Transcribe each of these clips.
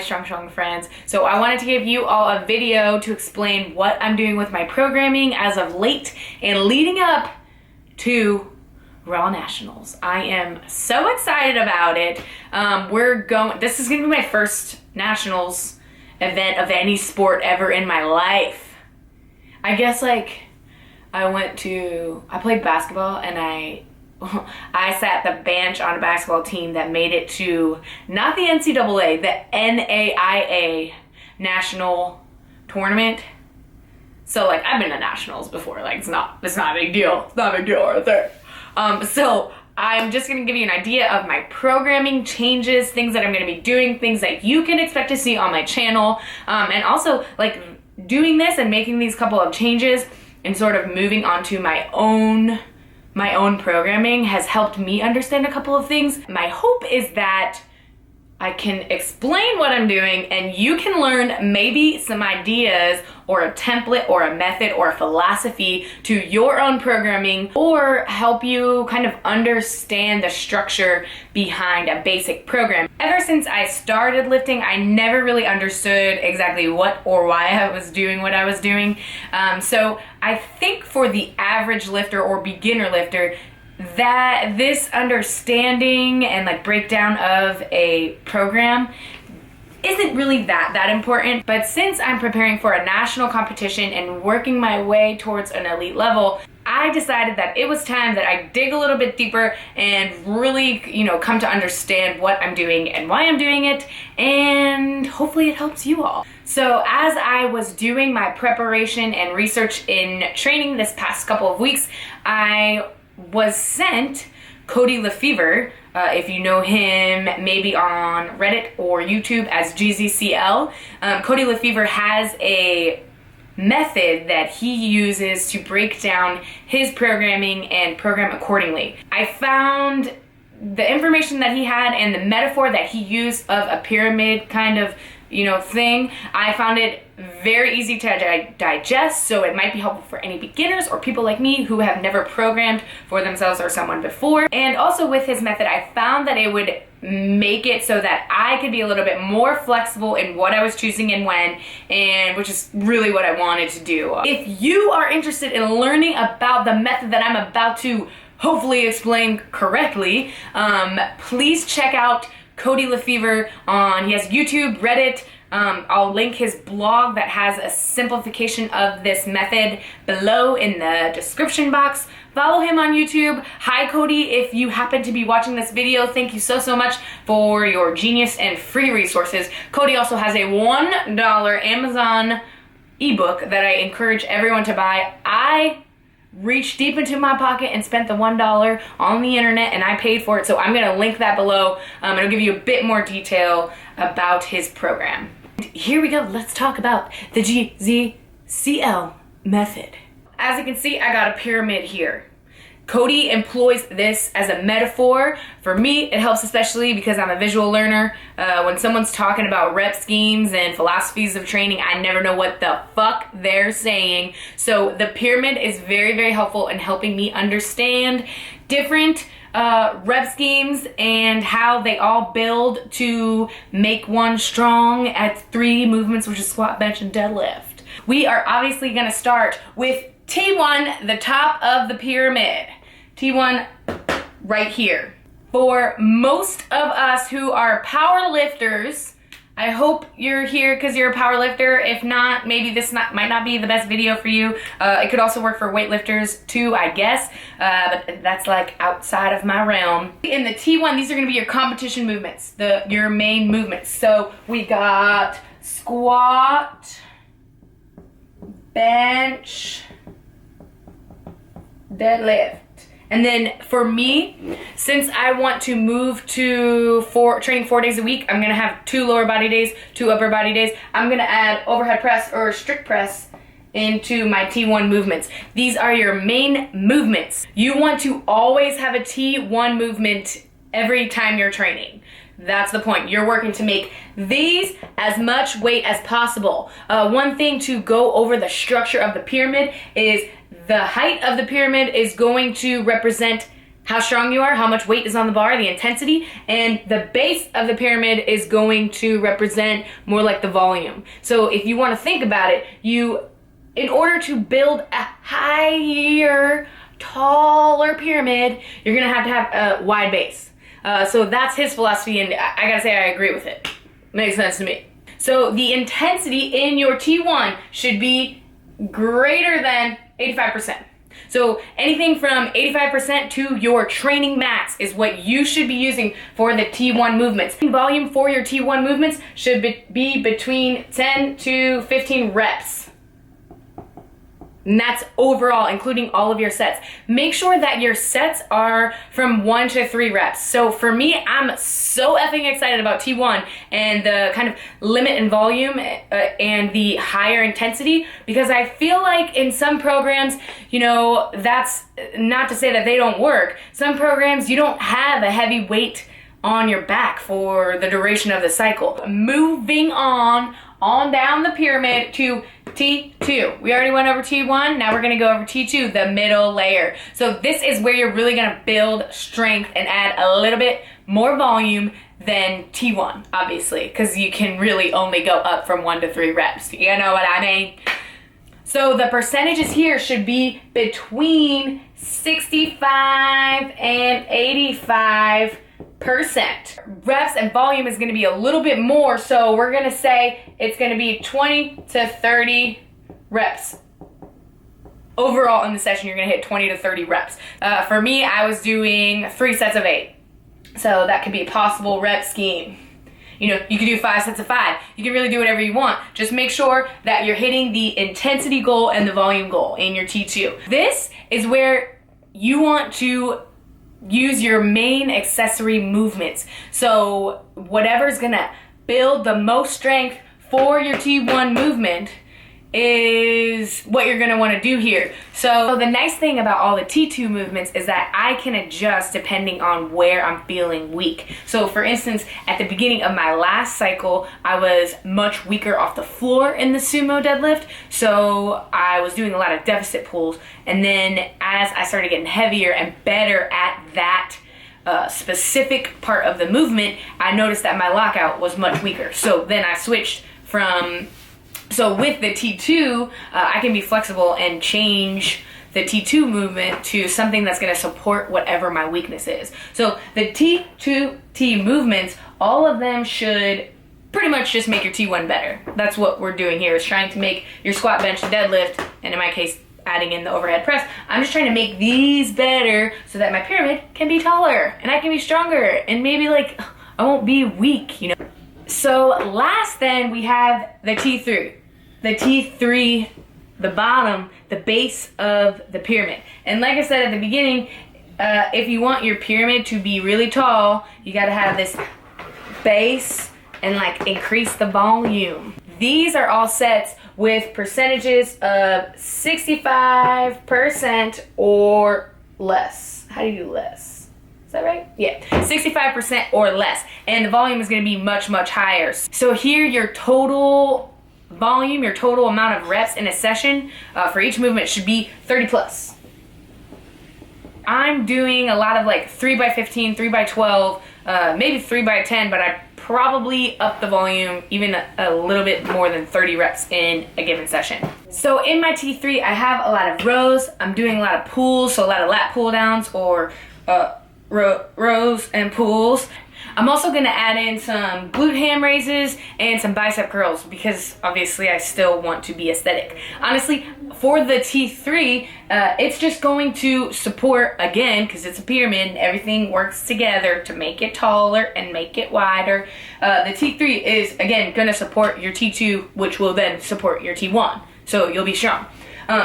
strong friends. So I wanted to give you all a video to explain what I'm doing with my programming as of late and leading up to Raw Nationals. I am so excited about it. This is gonna be my first Nationals event of any sport ever in my life. I guess like I played basketball and I sat the bench on a basketball team that made it to not the NCAA, the NAIA national tournament. So like I've been to nationals before, like it's not a big deal. It's not a big deal right there. So I'm just gonna give you an idea of my programming changes, things that I'm gonna be doing, things that you can expect to see on my channel, and also like doing this and making these couple of changes and sort of moving on to my own programming has helped me understand a couple of things. My hope is that I can explain what I'm doing and you can learn maybe some ideas or a template or a method or a philosophy to your own programming, or help you kind of understand the structure behind a basic program. Ever since I started lifting, I never really understood exactly what or why I was doing what I was doing. So I think for the average lifter or beginner lifter, that this understanding and like breakdown of a program isn't really that important. But since I'm preparing for a national competition and working my way towards an elite level, I decided that it was time that I dig a little bit deeper and really, come to understand what I'm doing and why I'm doing it, and hopefully it helps you all. So as I was doing my preparation and research in training this past couple of weeks, I was sent Cody Lefever, if you know him maybe on Reddit or YouTube as GZCL. Cody Lefever has a method that he uses to break down his programming and program accordingly. I found the information that he had and the metaphor that he used of a pyramid kind of thing. I found it very easy to digest, so it might be helpful for any beginners or people like me who have never programmed for themselves or someone before. And also with his method, I found that it would make it so that I could be a little bit more flexible in what I was choosing and when, and which is really what I wanted to do. If you are interested in learning about the method that I'm about to hopefully explain correctly, please check out Cody Lefever he has YouTube, Reddit. I'll link his blog that has a simplification of this method below in the description box. Follow him on YouTube. Hi Cody, if you happen to be watching this video, thank you so much for your genius and free resources. Cody also has a $1 Amazon ebook that I encourage everyone to buy. I reached deep into my pocket and spent the $1 on the internet, and I paid for it, so I'm gonna link that below. It'll give you a bit more detail about his program. Here we go, let's talk about the GZCL method. As you can see, I got a pyramid here. Cody employs this as a metaphor. For me, it helps especially because I'm a visual learner. When someone's talking about rep schemes and philosophies of training, I never know what the fuck they're saying. So the pyramid is very helpful in helping me understand different rep schemes and how they all build to make one strong at 3 movements, which is squat, bench, and deadlift. We are obviously gonna start with T1, the top of the pyramid. T1 right here. For most of us who are power lifters, I hope you're here because you're a power lifter. If not, maybe this might not be the best video for you. It could also work for weightlifters too, I guess, but that's like outside of my realm. In the T1, these are gonna be your competition movements, your main movements. So we got squat, bench, deadlift. And then for me, since I want to move to training 4 days a week, I'm gonna have 2 lower body days, 2 upper body days. I'm gonna add overhead press or strict press into my T1 movements. These are your main movements. You want to always have a T1 movement every time you're training. That's the point. You're working to make these as much weight as possible. One thing to go over the structure of the pyramid is the height of the pyramid is going to represent how strong you are, how much weight is on the bar, the intensity, and the base of the pyramid is going to represent more like the volume. So if you want to think about it, in order to build a higher, taller pyramid, you're gonna have to have a wide base. So that's his philosophy, and I gotta say I agree with it. Makes sense to me. So the intensity in your T1 should be greater than 85%. So anything from 85% to your training max is what you should be using for the T1 movements. Volume for your T1 movements should be between 10 to 15 reps. And that's overall, including all of your sets. Make sure that your sets are from 1 to 3 reps. So for me, I'm so effing excited about T1 and the kind of limit in volume and the higher intensity, because I feel like in some programs, you know, that's not to say that they don't work. Some programs, you don't have a heavy weight on your back for the duration of the cycle. Moving on down the pyramid to T2. We already went over T1, now we're gonna go over T2, the middle layer. So this is where you're really gonna build strength and add a little bit more volume than T1, obviously, because you can really only go up from 1 to 3 reps. You know what I mean? So the percentages here should be between 65 and 85%. Reps and volume is going to be a little bit more, so we're going to say it's going to be 20 to 30 reps. Overall in the session, you're going to hit 20 to 30 reps. For me, I was doing 3 sets of 8. So that could be a possible rep scheme. You know, you can do 5 sets of 5. You can really do whatever you want. Just make sure that you're hitting the intensity goal and the volume goal in your T2. This is where you want to use your main accessory movements. So whatever's gonna build the most strength for your T1 movement is what you're gonna wanna do here. So the nice thing about all the T2 movements is that I can adjust depending on where I'm feeling weak. So for instance, at the beginning of my last cycle, I was much weaker off the floor in the sumo deadlift. So I was doing a lot of deficit pulls. And then as I started getting heavier and better at that specific part of the movement, I noticed that my lockout was much weaker. So then I switched from So with the T2, I can be flexible and change the T2 movement to something that's going to support whatever my weakness is. So the T2T movements, all of them should pretty much just make your T1 better. That's what we're doing here, is trying to make your squat, bench, and deadlift, and in my case, adding in the overhead press. I'm just trying to make these better so that my pyramid can be taller and I can be stronger and maybe like I won't be weak, you know. So last then we have the T3. The T3, the bottom, the base of the pyramid. And like I said at the beginning, if you want your pyramid to be really tall, you gotta have this base and like increase the volume. These are all sets with percentages of 65% or less. How do you do less? Is that right? Yeah, 65% or less. And the volume is gonna be much, much higher. So here your total volume, your total amount of reps in a session for each movement should be 30 plus. I'm doing a lot of like 3x15, 3x12, maybe 3x10, but I probably up the volume even a little bit more than 30 reps in a given session. So in my T3, I have a lot of rows. I'm doing a lot of pulls, so a lot of lat pull downs or rows and pulls. I'm also going to add in some glute ham raises and some bicep curls because obviously I still want to be aesthetic. Honestly, for the T3, it's just going to support, again, because it's a pyramid and everything works together to make it taller and make it wider. The T3 is, again, going to support your T2, which will then support your T1. So you'll be strong.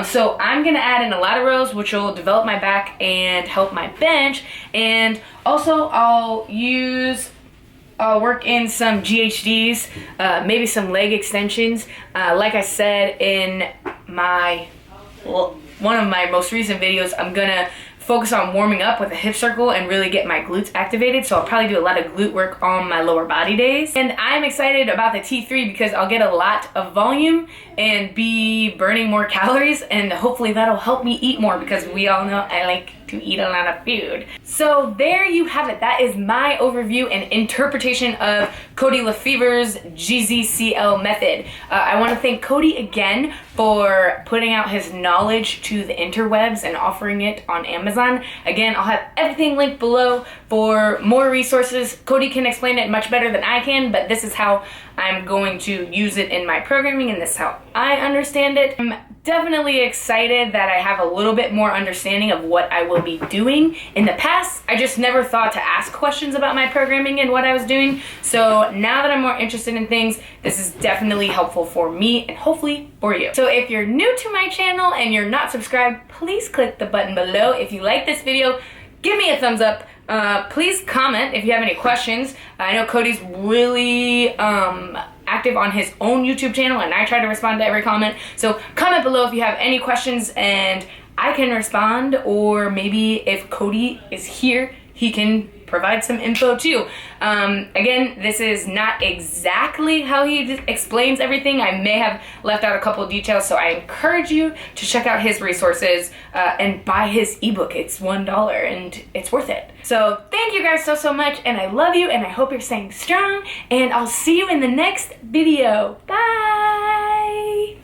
So I'm going to add in a lot of rows, which will develop my back and help my bench. And also I'll work in some GHDs, maybe some leg extensions. Like I said in one of my most recent videos, I'm going to focus on warming up with a hip circle and really get my glutes activated. So I'll probably do a lot of glute work on my lower body days. And I'm excited about the T3 because I'll get a lot of volume and be burning more calories, and hopefully that'll help me eat more because we all know I like to eat a lot of food. So there you have it. That is my overview and interpretation of Cody Lefever's GZCL method. I want to thank Cody again for putting out his knowledge to the interwebs and offering it on Amazon. Again, I'll have everything linked below for more resources. Cody can explain it much better than I can, but this is how I'm going to use it in my programming, and this is how I understand it. I'm definitely excited that I have a little bit more understanding of what I will be doing. In the past, I just never thought to ask questions about my programming and what I was doing. So now that I'm more interested in things, this is definitely helpful for me and hopefully for you. So if you're new to my channel and you're not subscribed, please click the button below. If you like this video, give me a thumbs up. Please comment if you have any questions. I know Cody's really active on his own YouTube channel, and I try to respond to every comment. So comment below if you have any questions and I can respond, or maybe if Cody is here, he can provide some info too. Again, this is not exactly how he explains everything. I may have left out a couple of details, so I encourage you to check out his resources and buy his ebook. It's $1 and it's worth it. So thank you guys so much, and I love you, and I hope you're staying strong, and I'll see you in the next video. Bye!